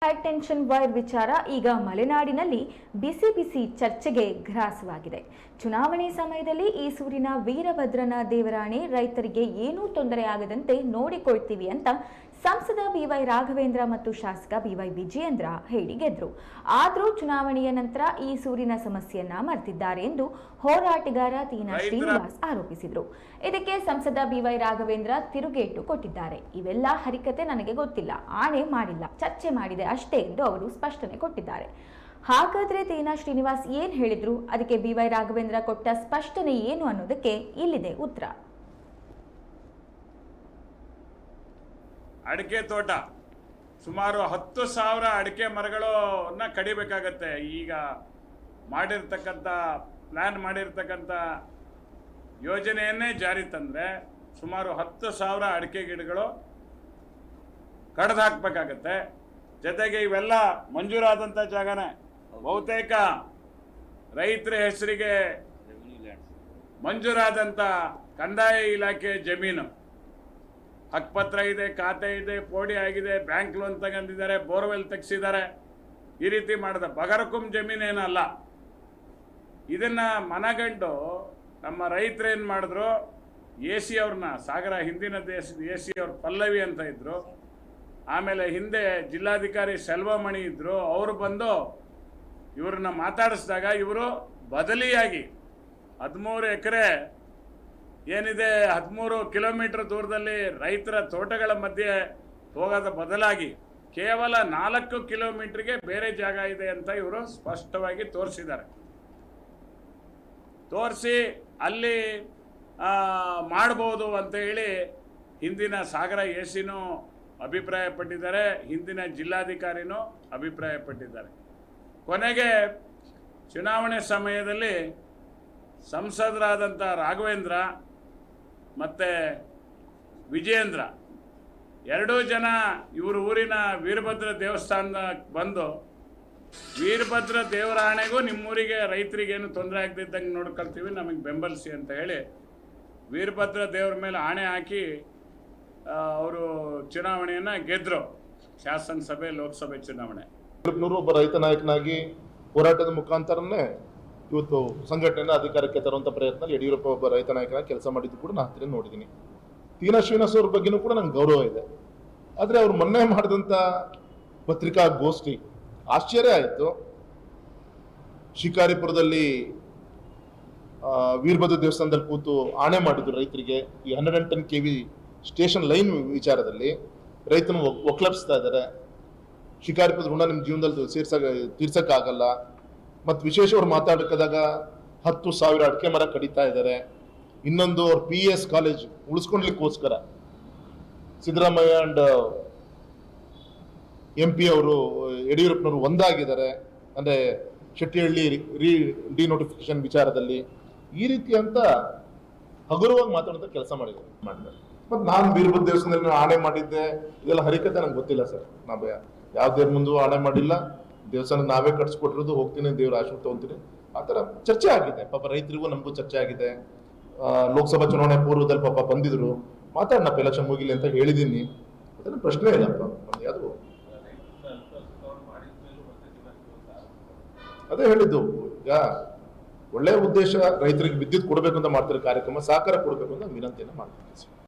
High tension wire ವಿಚಾರ ಈಗ ಮಲೆನಾಡಿನಲ್ಲಿ ಬಿಸಿ ಬಿಸಿ ಚರ್ಚೆಗೆ ಗ್ರಾಸವಾಗಿದೆ. ಚುನಾವಣೆ ಸಮಯದಲ್ಲಿ ಈ ಸೂರಿನ ವೀರಭದ್ರನ ದೇವರಾಣೆ ರೈತರಿಗೆ ಏನೂ ತೊಂದರೆಯಾಗದಂತೆ ನೋಡಿಕೊಳ್ತೀವಿ ಅಂತ ಸಂಸದ ಬಿವೈ ರಾಘವೇಂದ್ರ ಮತ್ತು ಶಾಸಕ ಬಿವೈ ವಿಜಯೇಂದ್ರ ಹೇಳಿ ಗೆದ್ರು. ಆದರೂ ಚುನಾವಣೆಯ ನಂತರ ಈ ಸೂರಿನ ಸಮಸ್ಯೆಯನ್ನ ಮರೆತಿದ್ದಾರೆ ಎಂದು ಹೋರಾಟಗಾರ ತೀನಾ ಶ್ರೀನಿವಾಸ್ ಆರೋಪಿಸಿದರು. ಇದಕ್ಕೆ ಸಂಸದ ಬಿವೈ ರಾಘವೇಂದ್ರ ತಿರುಗೇಟು ಕೊಟ್ಟಿದ್ದಾರೆ. ಇವೆಲ್ಲ ಹರಿಕತೆ ನನಗೆ ಗೊತ್ತಿಲ್ಲ, ಆಣೆ ಮಾಡಿಲ್ಲ, ಚರ್ಚೆ ಮಾಡಿದೆ ಅಷ್ಟೇ ಎಂದು ಅವರು ಸ್ಪಷ್ಟನೆ ಕೊಟ್ಟಿದ್ದಾರೆ. ಹಾಗಾದ್ರೆ ತೀನಾ ಶ್ರೀನಿವಾಸ್ ಏನ್ ಹೇಳಿದ್ರು, ಅದಕ್ಕೆ ಬಿವೈ ರಾಘವೇಂದ್ರ ಕೊಟ್ಟ ಸ್ಪಷ್ಟನೆ ಏನು ಅನ್ನೋದಕ್ಕೆ ಇಲ್ಲಿದೆ ಉತ್ತರ. ಅಡಿಕೆ ತೋಟ ಸುಮಾರು 10,000 ಅಡಿಕೆ ಮರಗಳನ್ನ ಕಡಿಬೇಕಾಗತ್ತೆ. ಈಗ ಮಾಡಿರ್ತಕ್ಕಂಥ ಪ್ಲ್ಯಾನ್ ಮಾಡಿರ್ತಕ್ಕಂಥ ಯೋಜನೆಯನ್ನೇ ಜಾರಿ ತಂದರೆ ಸುಮಾರು 10,000 ಅಡಿಕೆ ಗಿಡಗಳು ಕಡ್ದು ಹಾಕಬೇಕಾಗತ್ತೆ. ಜೊತೆಗೆ ಇವೆಲ್ಲ ಮಂಜೂರಾದಂಥ ಜಾಗನೇ, ಬಹುತೇಕ ರೈತರ ಹೆಸರಿಗೆ ಮಂಜೂರಾದಂಥ ಕಂದಾಯ ಇಲಾಖೆ ಜಮೀನು, ಹಕ್ಕುಪತ್ರ ಇದೆ, ಖಾತೆ ಇದೆ, ಪೋಡಿ ಆಗಿದೆ, ಬ್ಯಾಂಕ್ ಲೋನ್ ತಗೊಂಡಿದ್ದಾರೆ, ಬೋರ್ವೆಲ್ ತೆಗೆಸಿದ್ದಾರೆ. ಈ ರೀತಿ ಮಾಡಿದ ಬಗರಕುಂ ಜಮೀನೇನಲ್ಲ. ಇದನ್ನು ಮನಗಂಡು ನಮ್ಮ ರೈತರು ಏನು ಮಾಡಿದ್ರು, ಎ ಸಿ ಅವ್ರನ್ನ ಸಾಗರ ಹಿಂದಿನ ಎ ಸಿ ಅವ್ರು ಪಲ್ಲವಿ ಅಂತ ಇದ್ದರು, ಆಮೇಲೆ ಹಿಂದೆ ಜಿಲ್ಲಾಧಿಕಾರಿ ಸೆಲ್ವಮಣಿ ಇದ್ದರು, ಅವರು ಬಂದು ಇವ್ರನ್ನ ಮಾತಾಡಿಸಿದಾಗ ಇವರು ಬದಲಿಯಾಗಿ 13 ಎಕರೆ ಏನಿದೆ 13 ಕಿಲೋಮೀಟರ್ ದೂರದಲ್ಲಿ ರೈತರ ತೋಟಗಳ ಮಧ್ಯೆ ಹೋಗೋದ ಬದಲಾಗಿ ಕೇವಲ 4 ಕಿಲೋಮೀಟರ್ಗೆ ಬೇರೆ ಜಾಗ ಇದೆ ಅಂತ ಇವರು ಸ್ಪಷ್ಟವಾಗಿ ತೋರಿಸಿದ್ದಾರೆ. ತೋರಿಸಿ ಅಲ್ಲಿ ಮಾಡ್ಬೋದು ಅಂತ ಹೇಳಿ ಹಿಂದಿನ ಸಾಗರ ಎ ಸಿನೂ ಅಭಿಪ್ರಾಯಪಟ್ಟಿದ್ದಾರೆ, ಹಿಂದಿನ ಜಿಲ್ಲಾಧಿಕಾರಿನೂ ಅಭಿಪ್ರಾಯಪಟ್ಟಿದ್ದಾರೆ. ಕೊನೆಗೆ ಚುನಾವಣೆ ಸಮಯದಲ್ಲಿ ಸಂಸದರಾದಂಥ ರಾಘವೇಂದ್ರ ಮತ್ತು ವಿಜಯೇಂದ್ರ ಎರಡೂ ಜನ ಇವ್ರ ಊರಿನ ವೀರಭದ್ರ ದೇವಸ್ಥಾನದ ಬಂದು ವೀರಭದ್ರ ದೇವರಾಣೆಗೂ ನಿಮ್ಮೂರಿಗೆ ರೈತರಿಗೇನು ತೊಂದರೆ ಆಗದಿದ್ದಂಗೆ ನೋಡ್ಕೊಳ್ತೀವಿ, ನಮಗೆ ಬೆಂಬಲಿಸಿ ಅಂತ ಹೇಳಿ ವೀರಭದ್ರ ದೇವ್ರ ಮೇಲೆ ಆಣೆ ಹಾಕಿ ಅವರು ಚುನಾವಣೆಯನ್ನು ಗೆದ್ದರು. ಶಾಸನಸಭೆ ಲೋಕಸಭೆ ಚುನಾವಣೆ. ಒಬ್ಬ ರೈತ ನಾಯಕನಾಗಿ ಹೋರಾಟದ ಮುಖಾಂತರನೇ ಇವತ್ತು ಸಂಘಟನೆಯನ್ನು ಅಧಿಕಾರಕ್ಕೆ ತರುವಂಥ ಪ್ರಯತ್ನ ಯಡಿಯೂರಪ್ಪ ಒಬ್ಬ ರೈತ ನಾಯಕನಾಗಿ ಕೆಲಸ ಮಾಡಿದ್ದು ಕೂಡ ನಾನು ಹತ್ತಿರ ನೋಡಿದ್ದೀನಿ. ತೀನಾ ಶ್ರೀನಿವಾಸ್ ಅವ್ರ ಬಗ್ಗೆನೂ ಕೂಡ ನಂಗೆ ಗೌರವ ಇದೆ. ಆದರೆ ಅವ್ರು ಮೊನ್ನೆ ಮಾಡಿದಂಥ ಪತ್ರಿಕಾಗೋಷ್ಠಿ ಆಶ್ಚರ್ಯ ಆಯಿತು. ಶಿಕಾರಿಪುರದಲ್ಲಿ ವೀರಭದ್ರ ದೇವಸ್ಥಾನದಲ್ಲಿ ಕೂತು ಆಣೆ ಮಾಡಿದ್ರು ರೈತರಿಗೆ. ಈ 110 kV ಸ್ಟೇಷನ್ ಲೈನ್ ವಿಚಾರದಲ್ಲಿ ರೈತನ ಒಕ್ಲಪಿಸ್ತಾ ಇದ್ದಾರೆ. ಶಿಕಾರಿಪುರದ ಋಣ ನಿಮ್ಮ ಜೀವನದಲ್ಲಿ ತೀರ್ಸಕ್ಕಾಗಲ್ಲ. ಮತ್ತು ವಿಶೇಷವ್ರು ಮಾತಾಡಕ್ಕಾದಾಗ 10,000 ಅಡಿಕೆ ಮರ ಕಡಿತಾ ಇದ್ದಾರೆ. ಇನ್ನೊಂದು ಅವ್ರ PS ಕಾಲೇಜ್ ಉಳಿಸ್ಕೊಳ್ಲಿಕ್ಕೋಸ್ಕರ ಸಿದ್ದರಾಮಯ್ಯ ಅಂಡ್ MP ಅವರು ಯಡಿಯೂರಪ್ಪನವರು ಒಂದಾಗಿದ್ದಾರೆ, ಅಂದರೆ ಶೆಟ್ಟಿಹಳ್ಳಿ ಡಿನೋಟಿಫಿಕೇಶನ್ ವಿಚಾರದಲ್ಲಿ. ಈ ರೀತಿ ಅಂತ ಹಗುರವಾಗಿ ಮಾತಾಡೋಂಥ ಕೆಲಸ ಮಾಡಿದ್ದಾರೆ. ಮತ್ತು ನಾನು ವೀರಭದ್ರ ದೇವಸ್ಥಾನದಲ್ಲಿ ಆಣೆ ಮಾಡಿದ್ದೆ, ಇದೆಲ್ಲ ಹರಿಕತೆ ನಂಗೆ ಗೊತ್ತಿಲ್ಲ ಸರ್. ನಾವು ಯಾವ ದೇವ್ರ ಮುಂದೆ ಆಣೆ ಮಾಡಿಲ್ಲ. ದೇವಸ್ಥಾನ ನಾವೇ ಕಟ್ಸ್ಕೊಟ್ಟಿರೋದು, ಹೋಗ್ತೀನಿ ದೇವ್ರ ಆಶೀರ್ವಾದ ತಗೊಂತೀನಿ. ಆ ಥರ ಚರ್ಚೆ ಆಗಿದೆ. ಪಾಪ ರೈತರಿಗೂ ನಮಗೂ ಚರ್ಚೆ ಆಗಿದೆ. ಲೋಕಸಭಾ ಚುನಾವಣೆ ಪೂರ್ವದಲ್ಲಿ ಪಾಪ ಬಂದಿದ್ರು, ಮಾತಾಡೋಣಪ್ಪ ಎಲೆಕ್ಷನ್ ಮುಗಿಲಿ ಅಂತ ಹೇಳಿದ್ದೀನಿ. ಅದನ್ನು ಪ್ರಶ್ನೆ ಇಲ್ಲಪ್ಪ. ಯಾವುದು ಅದೇ ಹೇಳಿದ್ದು, ಈಗ ಒಳ್ಳೆಯ ಉದ್ದೇಶ ರೈತರಿಗೆ ವಿದ್ಯುತ್ ಕೊಡಬೇಕು ಅಂತ ಮಾಡ್ತಾರೆ ಕಾರ್ಯಕ್ರಮ, ಸಹಕಾರ ಕೊಡಬೇಕು ಅಂತ ವಿನಂತಿಯನ್ನು ಮಾಡ್ತೀನಿ.